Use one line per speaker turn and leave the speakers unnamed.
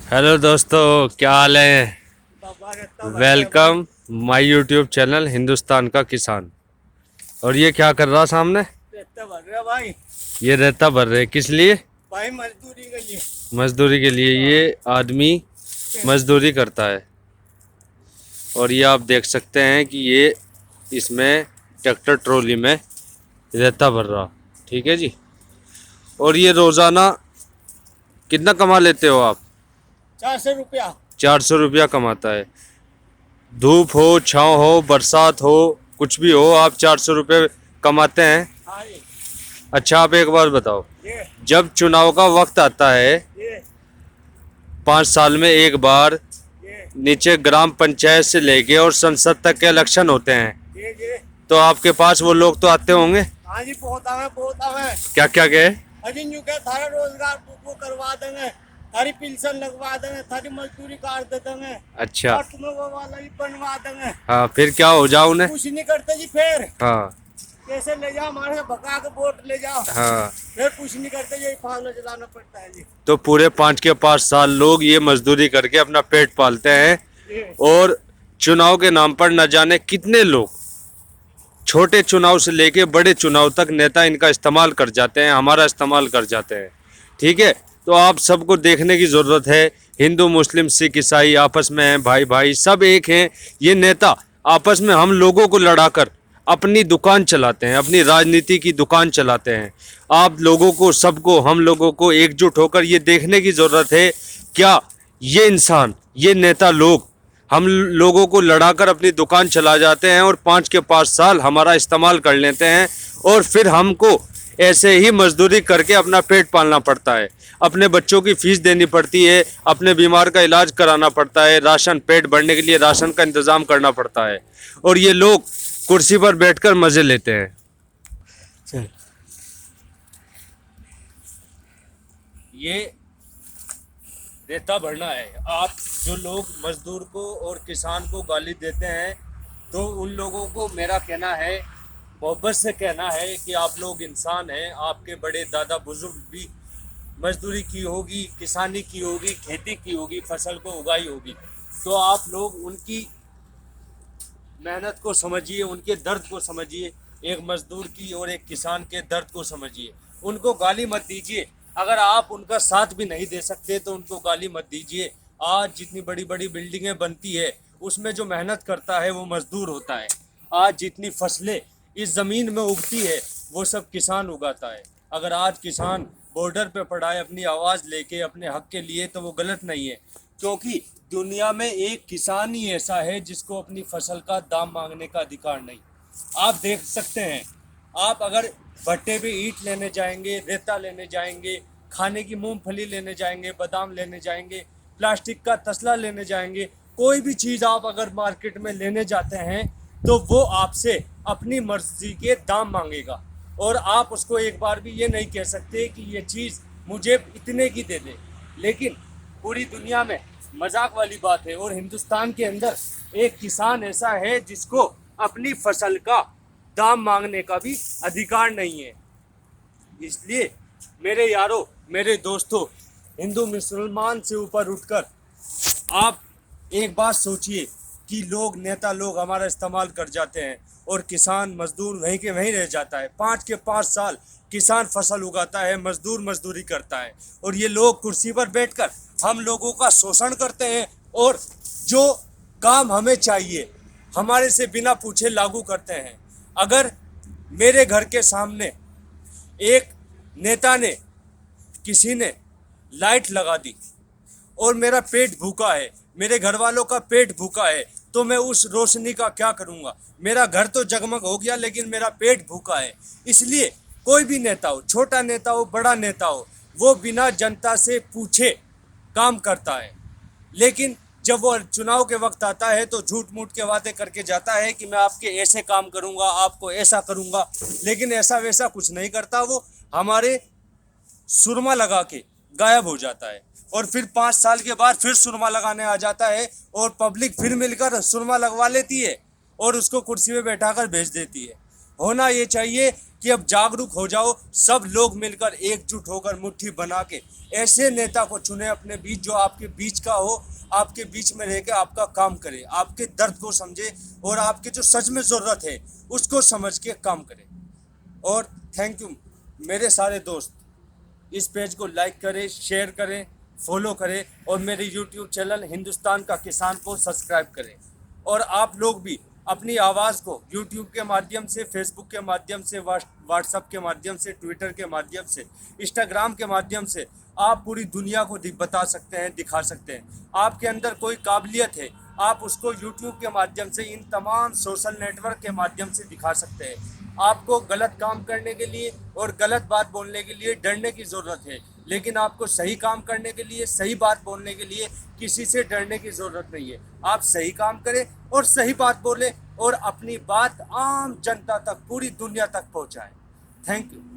Hello दोस्तों, क्या हाल है। Welcome my YouTube channel Hindustan का किसान। और ये क्या कर रहा सामने?
रेता भर रहा भाई।
ये रेता भर रहे किस लिए?
भाई मजदूरी के लिए।
मजदूरी के लिए। ये आदमी मजदूरी करता है। और ये आप देख सकते हैं कि ये इसमें ट्रैक्टर ट्रॉली में रेता भर रहा। ठीक है जी। और ये रोज़ाना कितना कमा लेते हो आप?
400 रुपया।
400 रुपया कमाता है। धूप हो, छाँव हो, बरसात हो, कुछ भी हो, आप 400 रुपये कमाते हैं।
हाँ जी।
अच्छा, आप एक बार बताओ,
ये
जब चुनाव का वक्त आता है,
ये
5 साल में एक बार,
ये
नीचे ग्राम पंचायत से लेके और संसद तक के इलेक्शन होते हैं,
ये
तो आपके पास वो लोग तो आते होंगे।
हाँ जी, बहुत आवे बहुत आवे।
क्या क्या गए?
अजी यूं क्या थारा रोजगार वो करवा देंगे, थारी पेंशन लगवा देंगे, थारी मजदूरी काट दे देंगे,
अच्छा।
और तुम्हें वो वाला भी बनवा देंगे।
हाँ, फिर क्या हो जाओ उन्हें?
कुछ नहीं करते जी। फिर
हाँ
कैसे ले जाओ, हमारे से भगा के वोट ले जाओ।
हाँ।
फिर कुछ नहीं करते, यही फालतू चलाना पड़ता है जी।
तो पूरे 5 के 5 साल लोग ये मजदूरी करके अपना पेट पालते हैं।
ये
और चुनाव के नाम पर न जाने कितने लोग, छोटे चुनाव से लेके बड़े चुनाव तक, नेता इनका इस्तेमाल कर जाते हैं, हमारा इस्तेमाल कर जाते हैं। ठीक है, तो आप सबको देखने की ज़रूरत है। हिंदू मुस्लिम सिख ईसाई आपस में हैं, भाई भाई सब एक हैं। ये नेता आपस में हम लोगों को लड़ाकर अपनी दुकान चलाते हैं, अपनी राजनीति की दुकान चलाते हैं। आप लोगों को, सबको, हम लोगों को एकजुट होकर ये देखने की ज़रूरत है, क्या ये इंसान, ये नेता लोग हम लोगों को लड़ाकर अपनी दुकान चला जाते हैं और 5 के 5 साल हमारा इस्तेमाल कर लेते हैं। और फिर हमको ऐसे ही मजदूरी करके अपना पेट पालना पड़ता है, अपने बच्चों की फीस देनी पड़ती है, अपने बीमार का इलाज कराना पड़ता है, राशन, पेट भरने के लिए राशन का इंतज़ाम करना पड़ता है। और ये लोग कुर्सी पर बैठकर मज़े लेते हैं।
चल
ये रेता भरना है। आप जो लोग मजदूर को और किसान को गाली देते हैं, तो उन लोगों को मेरा कहना है, मोहब्बत से कहना है कि आप लोग इंसान हैं। आपके बड़े दादा बुजुर्ग भी मजदूरी की होगी, किसानी की होगी, खेती की होगी, फसल को उगाई होगी। तो आप लोग उनकी मेहनत को समझिए, उनके दर्द को समझिए, एक मजदूर की और एक किसान के दर्द को समझिए। उनको गाली मत दीजिए। अगर आप उनका साथ भी नहीं दे सकते तो उनको गाली मत दीजिए। आज जितनी बड़ी बड़ी बिल्डिंगें बनती है, उसमें जो मेहनत करता है वो मजदूर होता है। आज जितनी फसलें इस ज़मीन में उगती है, वो सब किसान उगाता है। अगर आज किसान बॉर्डर पे पड़ा है अपनी आवाज़ लेके अपने हक के लिए, तो वो गलत नहीं है, क्योंकि दुनिया में एक किसान ही ऐसा है जिसको अपनी फसल का दाम मांगने का अधिकार नहीं। आप देख सकते हैं, आप अगर भट्टे पे ईंट लेने जाएंगे, रेता लेने जाएंगे, खाने की मूंगफली लेने जाएंगे, बादाम लेने जाएंगे, प्लास्टिक का तसला लेने जाएंगे, कोई भी चीज़ आप अगर मार्केट में लेने जाते हैं, तो वो आपसे अपनी मर्जी के दाम मांगेगा। और आप उसको एक बार भी ये नहीं कह सकते कि ये चीज़ मुझे इतने की दे दे। लेकिन पूरी दुनिया में मजाक वाली बात है, और हिंदुस्तान के अंदर एक किसान ऐसा है जिसको अपनी फसल का दाम मांगने का भी अधिकार नहीं है। इसलिए मेरे यारों, मेरे दोस्तों, हिंदू मुसलमान से ऊपर उठकर आप एक बात सोचिए कि लोग, नेता लोग हमारा इस्तेमाल कर जाते हैं और किसान मजदूर वहीं के वहीं रह जाता है। 5 के 5 साल किसान फसल उगाता है, मजदूर मजदूरी करता है, और ये लोग कुर्सी पर बैठकर हम लोगों का शोषण करते हैं, और जो काम हमें चाहिए हमारे से बिना पूछे लागू करते हैं। अगर मेरे घर के सामने एक नेता ने, किसी ने लाइट लगा दी और मेरा पेट भूखा है, मेरे घर वालों का पेट भूखा है, तो मैं उस रोशनी का क्या करूंगा? मेरा घर तो जगमग हो गया, लेकिन मेरा पेट भूखा है। इसलिए कोई भी नेता हो, छोटा नेता हो, बड़ा नेता हो, वो बिना जनता से पूछे काम करता है। लेकिन जब वो चुनाव के वक्त आता है तो झूठ मूठ के वादे करके जाता है कि मैं आपके ऐसे काम करूंगा, आपको ऐसा करूंगा, लेकिन ऐसा वैसा कुछ नहीं करता। वो हमारे सुरमा लगा के गायब हो जाता है, और फिर 5 साल के बाद फिर सुरमा लगाने आ जाता है, और पब्लिक फिर मिलकर सुरमा लगवा लेती है और उसको कुर्सी में बैठाकर भेज देती है। होना ये चाहिए कि अब जागरूक हो जाओ, सब लोग मिलकर एकजुट होकर मुट्ठी बना के ऐसे नेता को चुने अपने बीच जो आपके बीच का हो, आपके बीच में रह के आपका काम करे, आपके दर्द को समझे और आपके जो सच में ज़रूरत है उसको समझ के काम करे। और थैंक यू मेरे सारे दोस्त, इस पेज को लाइक करें, शेयर करें, फॉलो करें और मेरे यूट्यूब चैनल हिंदुस्तान का किसान को सब्सक्राइब करें। और आप लोग भी अपनी आवाज़ को यूट्यूब के माध्यम से, फेसबुक के माध्यम से, व्हाट्सएप के माध्यम से, ट्विटर के माध्यम से, इंस्टाग्राम के माध्यम से आप पूरी दुनिया को बता सकते हैं, दिखा सकते हैं। आपके अंदर कोई काबिलियत है, आप उसको यूट्यूब के माध्यम से, इन तमाम सोशल नेटवर्क के माध्यम से दिखा सकते हैं। आपको गलत काम करने के लिए और गलत बात बोलने के लिए डरने की ज़रूरत है, लेकिन आपको सही काम करने के लिए, सही बात बोलने के लिए किसी से डरने की ज़रूरत नहीं है। आप सही काम करें और सही बात बोलें और अपनी बात आम जनता तक, पूरी दुनिया तक पहुंचाएं। Thank you.